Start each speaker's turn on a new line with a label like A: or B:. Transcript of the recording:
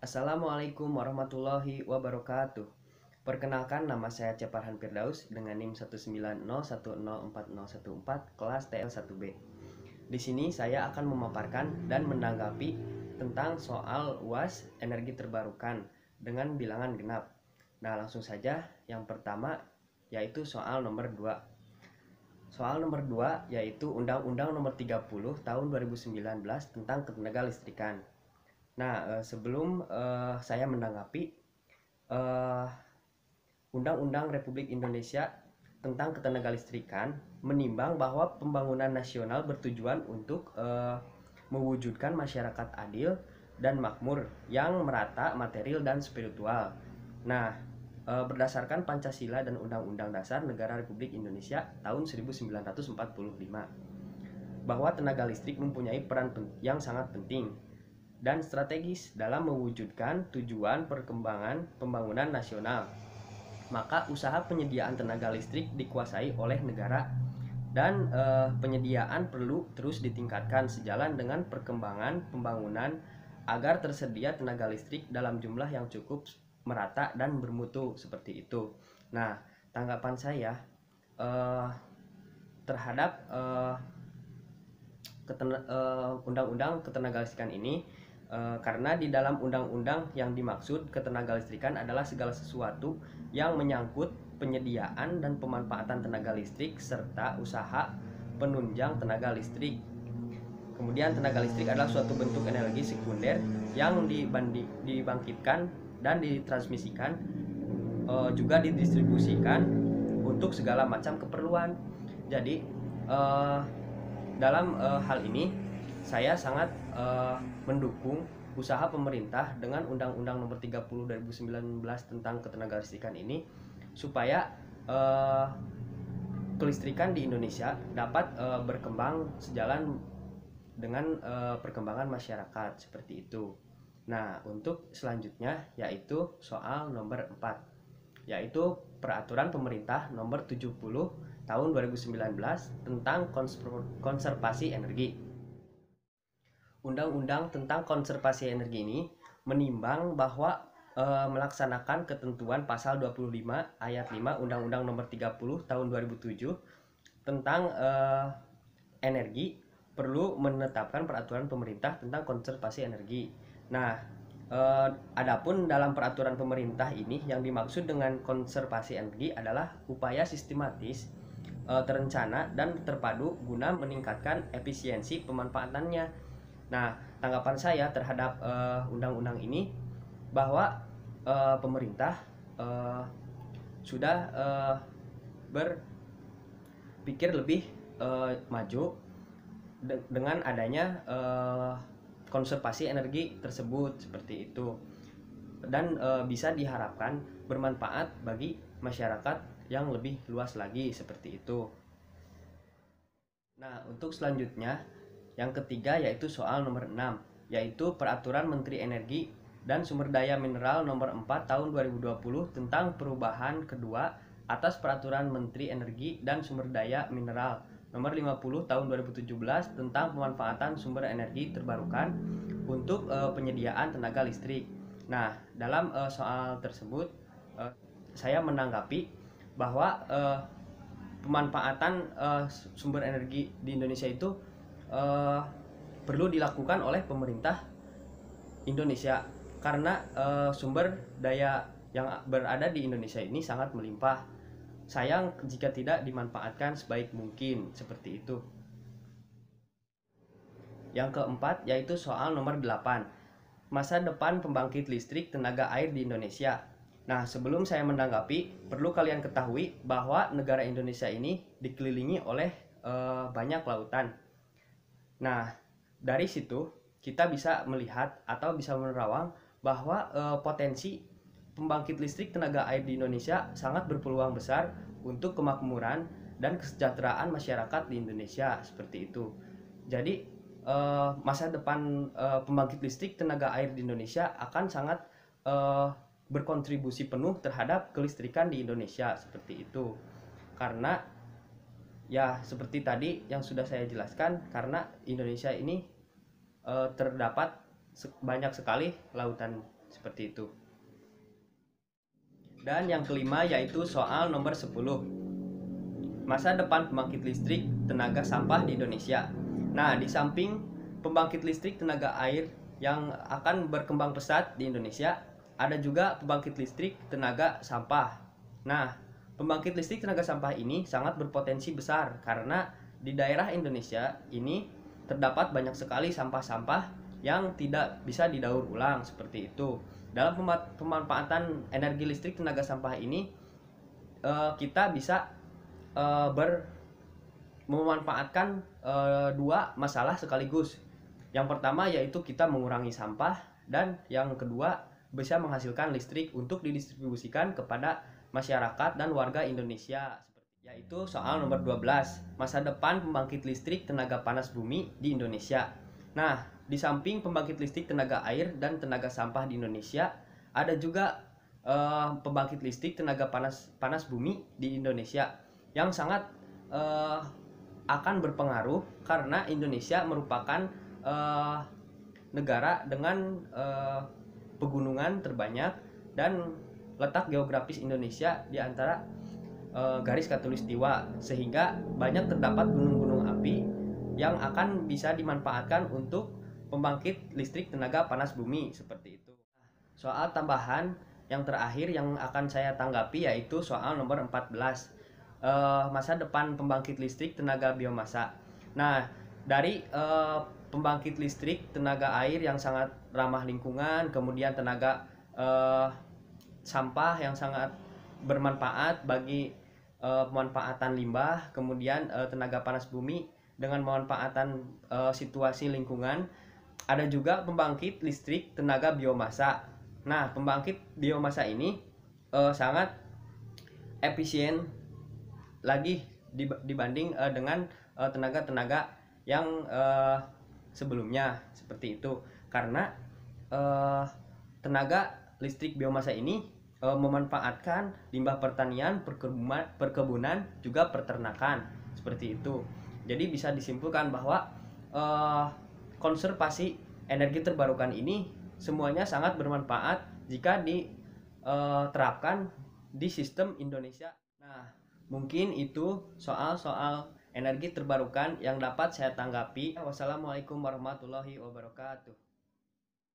A: Assalamualaikum warahmatullahi wabarakatuh. Perkenalkan, nama saya Ceparhan Firdaus dengan NIM 190104014 kelas TL1B. Di sini saya akan memaparkan dan menanggapi tentang soal UAS energi terbarukan dengan bilangan genap. Nah, langsung saja yang pertama yaitu soal nomor 2. Soal nomor 2 yaitu Undang-Undang Nomor 30 Tahun 2019 tentang Ketenagalistrikan. Nah, sebelum saya menanggapi Undang-Undang Republik Indonesia tentang Ketenagalistrikan menimbang bahwa pembangunan nasional bertujuan untuk mewujudkan masyarakat adil dan makmur yang merata material dan spiritual. Nah, berdasarkan Pancasila dan Undang-Undang Dasar Negara Republik Indonesia tahun 1945, bahwa tenaga listrik mempunyai peran yang sangat penting dan strategis dalam mewujudkan tujuan perkembangan pembangunan nasional. Maka usaha penyediaan tenaga listrik dikuasai oleh negara dan penyediaan perlu terus ditingkatkan sejalan dengan perkembangan pembangunan agar tersedia tenaga listrik dalam jumlah yang cukup merata dan bermutu seperti itu. Nah, tanggapan saya terhadap Undang-Undang Ketenagalistrikan ini, karena di dalam undang-undang yang dimaksud ketenagalistrikan adalah segala sesuatu yang menyangkut penyediaan dan pemanfaatan tenaga listrik serta usaha penunjang tenaga listrik. Kemudian tenaga listrik adalah suatu bentuk energi sekunder yang dibangkitkan dan ditransmisikan, juga didistribusikan untuk segala macam keperluan. Jadi dalam hal ini saya sangat mendukung usaha pemerintah dengan Undang-Undang Nomor 30 2019 tentang Ketenagalistrikan ini supaya kelistrikan di Indonesia dapat berkembang sejalan dengan perkembangan masyarakat seperti itu. Nah, untuk selanjutnya yaitu soal nomor 4, yaitu Peraturan Pemerintah Nomor 70 Tahun 2019 tentang konservasi energi. Undang-undang tentang konservasi energi ini menimbang bahwa melaksanakan ketentuan pasal 25 ayat 5 Undang-Undang Nomor 30 Tahun 2007 tentang energi perlu menetapkan peraturan pemerintah tentang konservasi energi. Nah, adapun dalam peraturan pemerintah ini yang dimaksud dengan konservasi energi adalah upaya sistematis, terencana dan terpadu guna meningkatkan efisiensi pemanfaatannya. Nah, tanggapan saya terhadap undang-undang ini bahwa pemerintah sudah berpikir lebih maju dengan adanya konservasi energi tersebut seperti itu, dan bisa diharapkan bermanfaat bagi masyarakat yang lebih luas lagi seperti itu. Nah, untuk selanjutnya yang ketiga yaitu soal nomor 6, yaitu Peraturan Menteri Energi dan Sumber Daya Mineral Nomor 4 Tahun 2020 tentang perubahan kedua atas Peraturan Menteri Energi dan Sumber Daya Mineral Nomor 50 Tahun 2017 tentang pemanfaatan sumber energi terbarukan untuk penyediaan tenaga listrik. Nah, dalam soal tersebut saya menanggapi bahwa pemanfaatan sumber energi di Indonesia itu perlu dilakukan oleh pemerintah Indonesia karena sumber daya yang berada di Indonesia ini sangat melimpah. Sayang jika tidak dimanfaatkan sebaik mungkin seperti itu. Yang keempat yaitu soal nomor 8, masa depan pembangkit listrik tenaga air di Indonesia. Nah, sebelum saya menanggapi, perlu kalian ketahui bahwa negara Indonesia ini dikelilingi oleh banyak lautan. Nah, dari situ kita bisa melihat atau bisa menerawang bahwa potensi pembangkit listrik tenaga air di Indonesia sangat berpeluang besar untuk kemakmuran dan kesejahteraan masyarakat di Indonesia seperti itu. Jadi masa depan pembangkit listrik tenaga air di Indonesia akan sangat berkontribusi penuh terhadap kelistrikan di Indonesia seperti itu. Karena ya seperti tadi yang sudah saya jelaskan, karena Indonesia ini terdapat banyak sekali lautan seperti itu. Dan yang kelima yaitu soal nomor 10. Masa depan pembangkit listrik tenaga sampah di Indonesia. Nah, di samping pembangkit listrik tenaga air yang akan berkembang pesat di Indonesia, ada juga pembangkit listrik tenaga sampah. Nah, pembangkit listrik tenaga sampah ini sangat berpotensi besar karena di daerah Indonesia ini terdapat banyak sekali sampah-sampah yang tidak bisa didaur ulang seperti itu. Dalam pemanfaatan energi listrik tenaga sampah ini, kita bisa memanfaatkan dua masalah sekaligus. Yang pertama yaitu kita mengurangi sampah, dan yang kedua bisa menghasilkan listrik untuk didistribusikan kepada masyarakat dan warga Indonesia. Yaitu soal nomor 12, masa depan pembangkit listrik tenaga panas bumi di Indonesia. Nah, di samping pembangkit listrik tenaga air dan tenaga sampah di Indonesia, ada juga pembangkit listrik tenaga panas bumi di Indonesia yang sangat akan berpengaruh karena Indonesia merupakan negara dengan pegunungan terbanyak, dan letak geografis Indonesia di antara garis khatulistiwa, sehingga banyak terdapat gunung-gunung api yang akan bisa dimanfaatkan untuk pembangkit listrik tenaga panas bumi seperti itu. Soal tambahan yang terakhir yang akan saya tanggapi yaitu soal nomor 14, masa depan pembangkit listrik tenaga biomasa. Nah, dari pembangkit listrik tenaga air yang sangat ramah lingkungan, kemudian tenaga sampah yang sangat bermanfaat bagi pemanfaatan limbah, kemudian tenaga panas bumi dengan pemanfaatan situasi lingkungan, ada juga pembangkit listrik tenaga biomasa. Nah, pembangkit biomasa ini sangat efisien lagi dibanding dengan tenaga-tenaga yang sebelumnya seperti itu, karena tenaga listrik biomasa ini memanfaatkan limbah pertanian, perkebunan, juga peternakan seperti itu. Jadi bisa disimpulkan bahwa konservasi energi terbarukan ini semuanya sangat bermanfaat jika diterapkan di sistem Indonesia. Nah, mungkin itu soal-soal energi terbarukan yang dapat saya tanggapi. Wassalamualaikum warahmatullahi wabarakatuh.